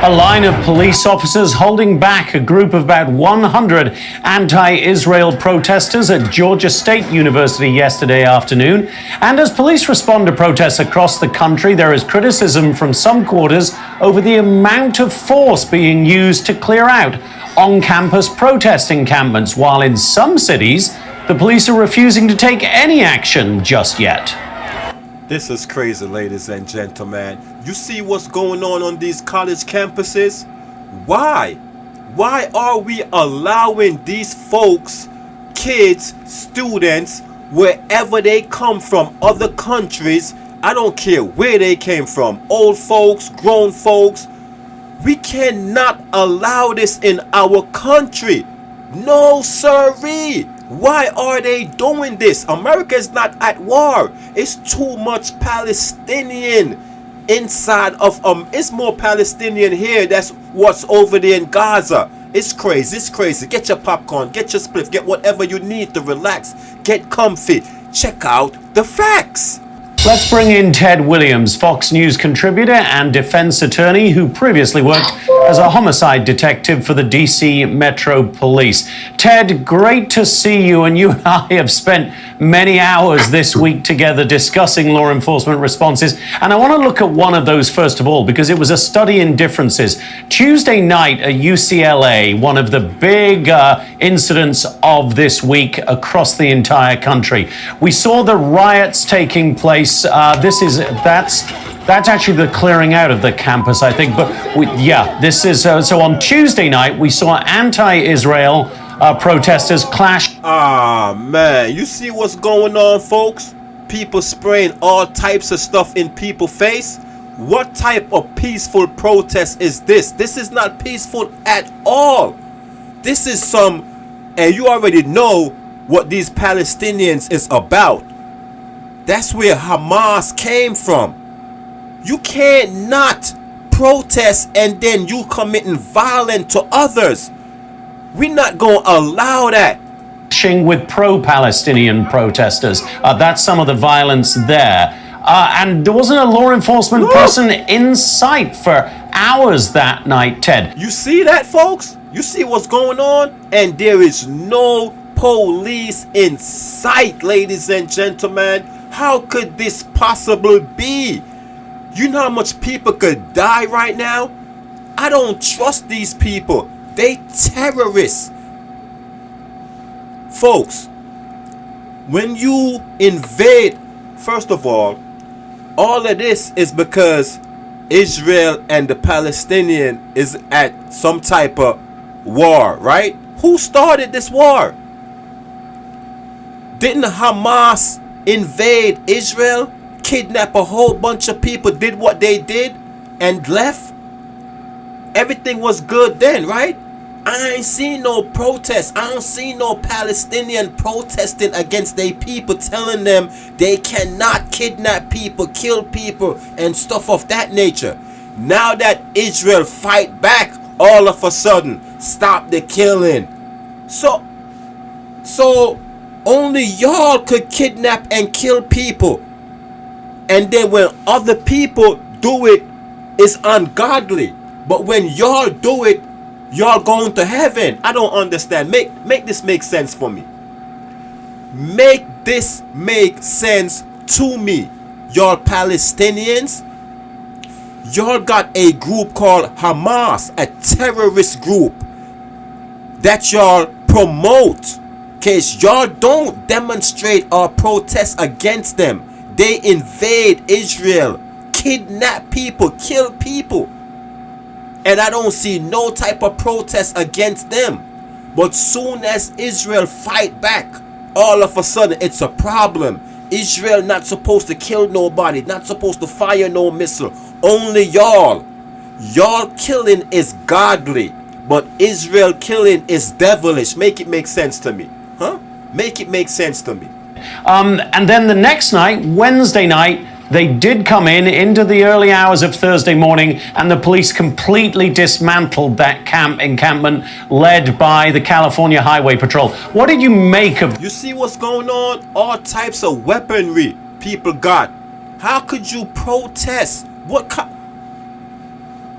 A line of police officers holding back a group of about 100 anti-Israel protesters at Georgia State University yesterday afternoon. And as police respond to protests across the country, there is criticism from some quarters over the amount of force being used to clear out on-campus protest encampments, while in some cities, the police are refusing to take any action just yet. This is crazy, ladies and gentlemen. You see what's going on these college campuses? Why? Why are we allowing these folks, kids, students, wherever they come from, other countries, I don't care where they came from, old folks, grown folks, we cannot allow this in our country. No sirree. Why are they doing this? America is not at war. It's too much Palestinian inside of it's more Palestinian here. That's what's over there in Gaza. It's crazy. It's crazy. Get your popcorn, get your spliff, get whatever you need to relax, get comfy. Check out the facts. Let's bring in Ted Williams, Fox News contributor and defense attorney who previously worked as a homicide detective for the DC Metro Police. Ted, great to see you, and you and I have spent many hours this week together discussing law enforcement responses. And I want to look at one of those first of all, because it was a study in differences. Tuesday night at UCLA, one of the big incidents of this week across the entire country, we saw the riots taking place. That's actually the clearing out of the campus, I think. But this is so on Tuesday night we saw anti-Israel protesters clash. Man, you see what's going on, folks? People spraying all types of stuff in people's face. What type of peaceful protest is this? This is not peaceful at all. This is and you already know what these Palestinians is about. That's where Hamas came from. You can't not protest and then you committing violence to others. We're not going to allow that. With pro-Palestinian protesters. That's some of the violence there. And there wasn't a law enforcement person in sight for hours that night, Ted. You see that, folks? You see what's going on? And there is no police in sight, ladies and gentlemen. How could this possibly be? You know how much people could die right now? I don't trust these people. They terrorists. Folks, when you invade, first of all of this is because Israel and the Palestinian is at some type of war, right? Who started this war? Didn't Hamas invade Israel, kidnap a whole bunch of people, did what they did, and left? Everything was good then, right? I ain't seen no protests. I don't see no Palestinian protesting against their people, telling them they cannot kidnap people, kill people, and stuff of that nature. Now that Israel fight back, all of a sudden, stop the killing. So only y'all could kidnap and kill people. And then when other people do it, it's ungodly. But when y'all do it, y'all going to heaven. I don't understand. Make this make sense for me. Make this make sense to me. Y'all Palestinians, y'all got a group called Hamas, a terrorist group that y'all promote. Case y'all don't demonstrate or protest against them. They invade Israel, kidnap people, kill people. And I don't see no type of protest against them. But soon as Israel fight back, all of a sudden it's a problem. Israel not supposed to kill nobody, not supposed to fire no missile. Only y'all. Y'all killing is godly, but Israel killing is devilish. Make it make sense to me. Huh? Make it make sense to me. And then the next night, Wednesday night, they did come into the early hours of Thursday morning, and the police completely dismantled that encampment led by the California Highway Patrol. What did you make of? You see what's going on? All types of weaponry people got. How could you protest?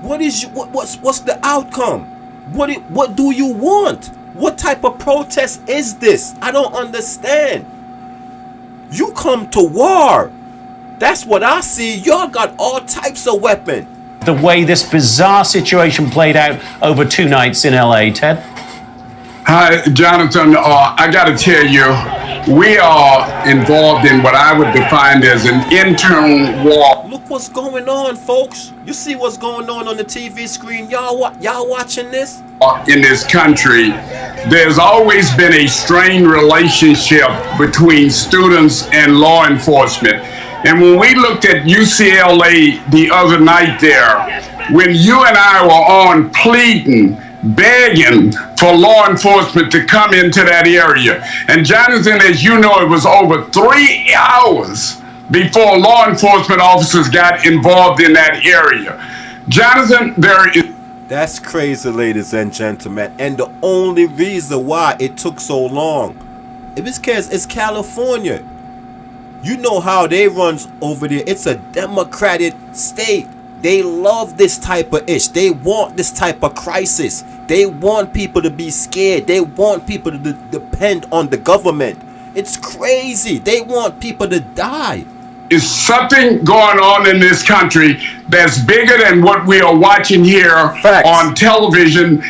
What's the outcome? What do you want? What type of protest is this? I don't understand. You come to war. That's what I see. Y'all got all types of weapons. The way this bizarre situation played out over 2 nights in LA, Ted? Hi, Jonathan. I got to tell you, we are involved in what I would define as an internal war. Look what's going on, folks. You see what's going on the TV screen. Y'all watching this? In this country, there's always been a strained relationship between students and law enforcement. And when we looked at UCLA the other night there, when you and I were on pleading, begging for law enforcement to come into that area. And Jonathan, as you know, it was over 3 hours before law enforcement officers got involved in that area. Jonathan, That's crazy, ladies and gentlemen. And the only reason why it took so long is because it's California. You know how they run over there. It's a democratic state. They love this type of ish. They want this type of crisis. They want people to be scared. They want people to depend on the government. It's crazy. They want people to die. Is something going on in this country that's bigger than what we are watching here Facts. On television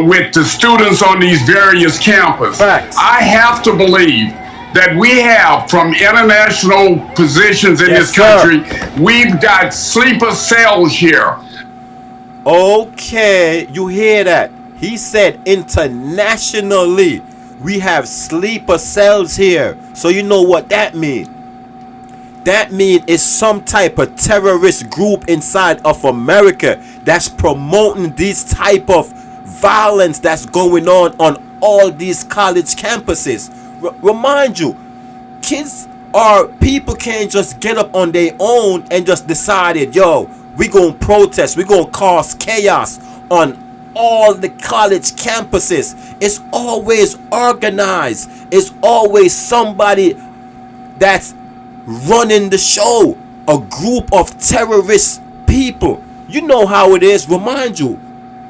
with the students on these various campuses. Facts. I have to believe that we have from international positions in this country, we've got sleeper cells here. Okay, you hear that? He said internationally we have sleeper cells here. So you know what that means? That means it's some type of terrorist group inside of America that's promoting this type of violence that's going on all these college campuses. Remind you, kids or people can't just get up on their own and just decided, yo, we gonna protest, we gonna cause chaos on all the college campuses. It's always organized. It's always somebody that's running the show, a group of terrorist people. You know how it is. Remind you,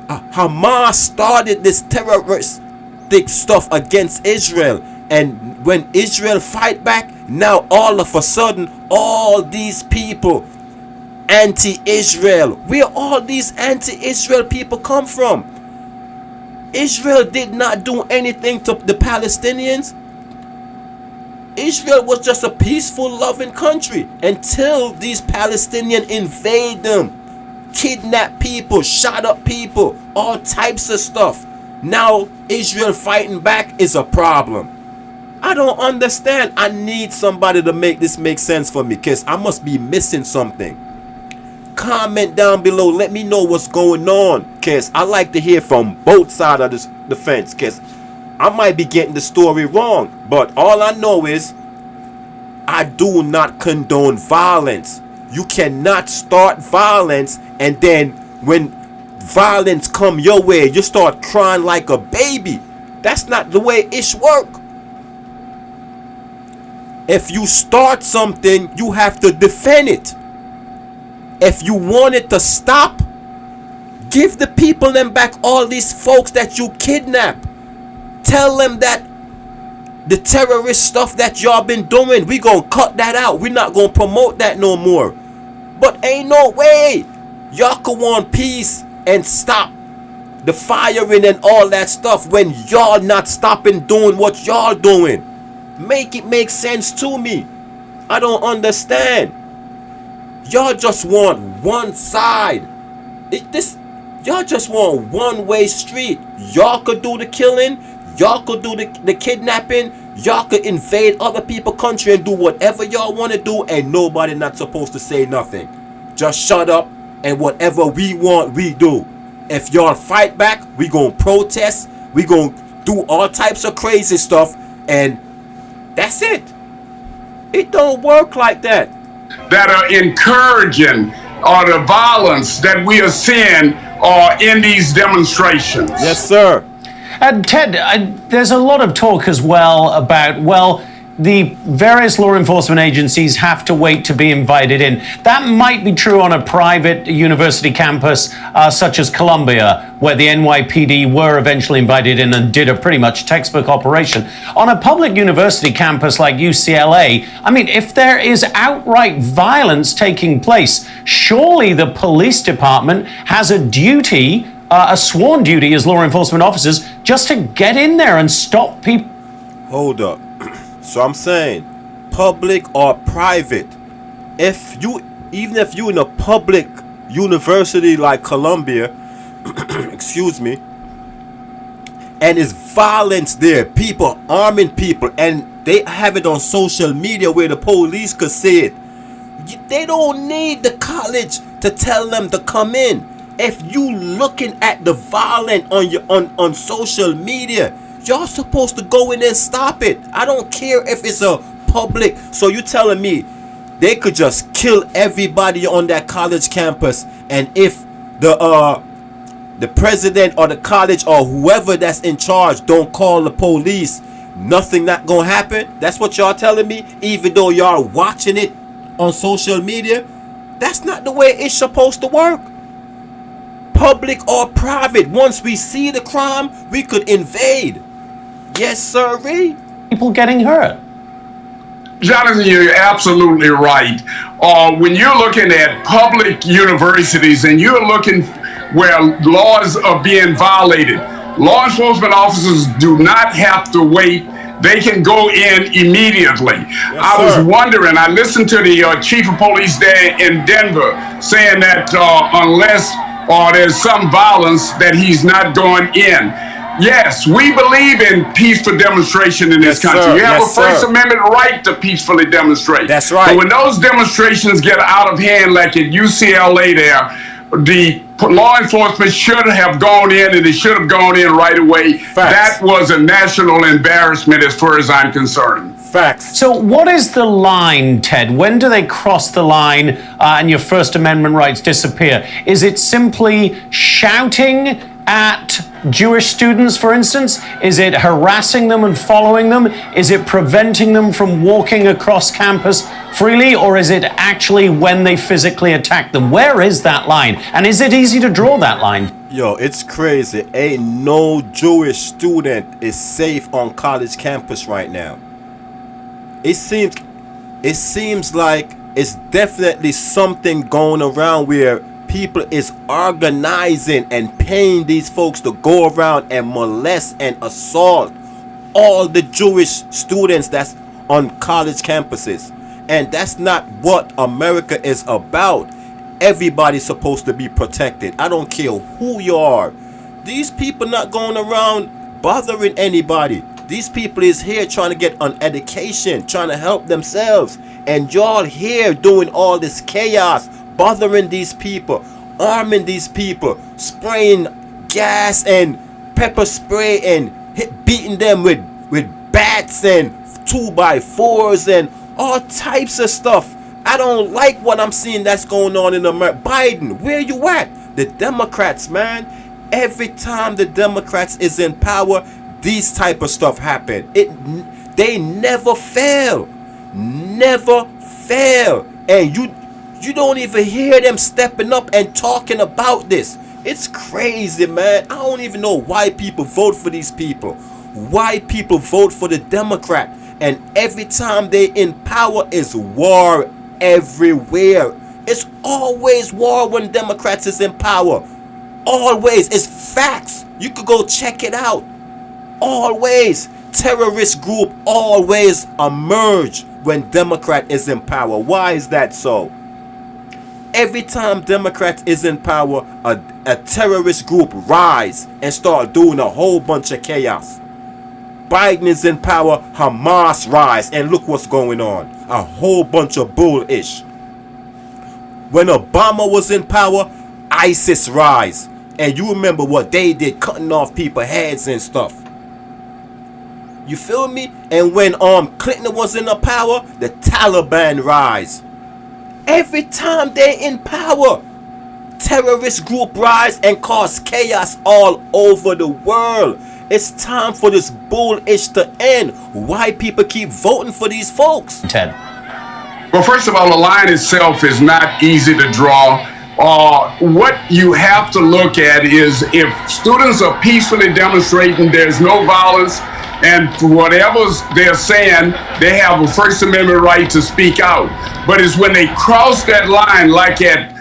Hamas started this terroristic stuff against Israel, and when Israel fight back, now all of a sudden all these people anti-Israel. Where all these anti-Israel people come from? Israel did not do anything to the Palestinians. Israel was just a peaceful, loving country until these Palestinians invade them, kidnap people, shot up people, all types of stuff. Now Israel fighting back is a problem. I don't understand. I need somebody to make this make sense for me, because I must be missing something. Comment down below. Let me know what's going on, because I like to hear from both sides of the fence, because I might be getting the story wrong. But all I know is I do not condone violence. You cannot start violence and then when violence come your way, you start crying like a baby. That's not the way it work. If you start something, you have to defend it. If you want it to stop, give the people them back, all these folks that you kidnap. Tell them that the terrorist stuff that y'all been doing, we gonna cut that out. We not gonna promote that no more. But ain't no way y'all could want peace and stop the firing and all that stuff when y'all not stopping doing what y'all doing. Make it make sense to me. I don't understand. Y'all just want one side. Y'all just want one-way street. Y'all could do the killing. Y'all could do the kidnapping. Y'all could invade other people's country and do whatever y'all want to do, and nobody not supposed to say nothing. Just shut up, and whatever we want, we do. If y'all fight back, we gonna protest. We gonna do all types of crazy stuff, and that's it. It don't work like that. That are encouraging the violence that we are seeing in these demonstrations. Yes, sir. And Ted, there's a lot of talk as well about, well, the various law enforcement agencies have to wait to be invited in. That might be true on a private university campus such as Columbia, where the NYPD were eventually invited in and did a pretty much textbook operation. On a public university campus like UCLA, I mean, if there is outright violence taking place, surely the police department has a duty, a sworn duty as law enforcement officers, just to get in there and stop people. Hold up. So I'm saying, public or private, even if you in a public university like Columbia, excuse me, and it's violence there, people arming people, and they have it on social media where the police could see it, they don't need the college to tell them to come in. If you looking at the violence on social media, y'all supposed to go in and stop it. I don't care if it's a public. So you telling me they could just kill everybody on that college campus, and if the president or the college or whoever that's in charge don't call the police, nothing not gonna happen? That's what y'all telling me? Even though y'all watching it on social media, that's not the way it's supposed to work. Public or private, once we see the crime, we could invade. Yes, sirree. People getting hurt. Jonathan, you're absolutely right. When you're looking at public universities and you're looking where laws are being violated, law enforcement officers do not have to wait. They can go in immediately. Yes, I was wondering, I listened to the chief of police there in Denver saying that unless there's some violence that he's not going in. Yes, we believe in peaceful demonstration in this country. You have a First Amendment right to peacefully demonstrate. That's right. But when those demonstrations get out of hand, like at UCLA there, the law enforcement should have gone in, and they should have gone in right away. Facts. That was a national embarrassment as far as I'm concerned. Facts. So what is the line, Ted? When do they cross the line and your First Amendment rights disappear? Is it simply shouting at Jewish students, for instance? Is it harassing them and following them? Is it preventing them from walking across campus freely? Or is it actually when they physically attack them? Where is that line? And is it easy to draw that line? Yo, it's crazy. Ain't no Jewish student is safe on college campus right now. It seems like it's definitely something going around where people is organizing and paying these folks to go around and molest and assault all the Jewish students that's on college campuses. And that's not what America is about. Everybody's supposed to be protected. I don't care who you are. These people not going around bothering anybody. These people is here trying to get an education, trying to help themselves. And y'all here doing all this chaos, bothering these people, arming these people, spraying gas and pepper spray and beating them with bats and 2x4s and all types of stuff. I don't like what I'm seeing that's going on in America. Biden, where you at? The Democrats, man. Every time the Democrats is in power, these type of stuff happen. They never fail. Never fail. And you don't even hear them stepping up and talking about this. It's crazy, man. I don't even know why people vote for these people. Why people vote for the Democrat. And every time they in power is war everywhere. It's always war when Democrats is in power. Always. It's facts. You could go check it out. Always. Terrorist group always emerge when Democrat is in power. Why is that so? Every time Democrat is in power, a terrorist group rise and start doing a whole bunch of chaos. Biden is in power, Hamas rise, and look what's going on. A whole bunch of bullish. When Obama was in power, ISIS rise. And you remember what they did, cutting off people's heads and stuff. You feel me? And when Clinton was in the power, the Taliban rise. Every time they're in power, terrorist group rise and cause chaos all over the world. It's time for this bullish to end. Why people keep voting for these folks? Ted. Well, first of all, the line itself is not easy to draw. What you have to look at is if students are peacefully demonstrating, there's no violence, and for whatever they're saying, they have a First Amendment right to speak out. But it's when they cross that line, like at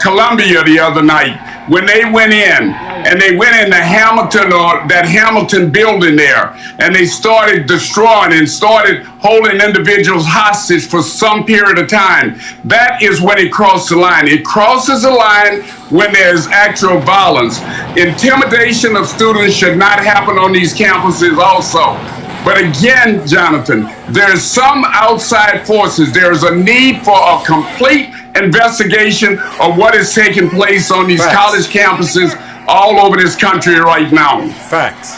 Columbia the other night, when they went in and they went into Hamilton, or that Hamilton building there, and they started destroying and started holding individuals hostage for some period of time. That is when it crossed the line. It crosses the line when there's actual violence. Intimidation of students should not happen on these campuses also. But again, Jonathan, there's some outside forces. There's a need for a complete investigation of what is taking place on these college campuses all over this country right now. Facts.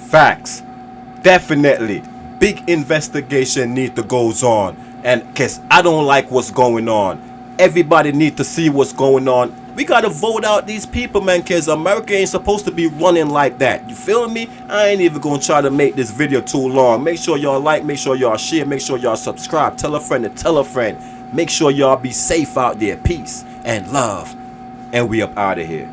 Facts. Definitely. Big investigation need to goes on. And cause I don't like what's going on. Everybody need to see what's going on. We gotta vote out these people, man, cause America ain't supposed to be running like that. You feel me? I ain't even gonna try to make this video too long. Make sure y'all like, make sure y'all share, make sure y'all subscribe. Tell a friend to tell a friend. Make sure y'all be safe out there. Peace and love. And we up out of here.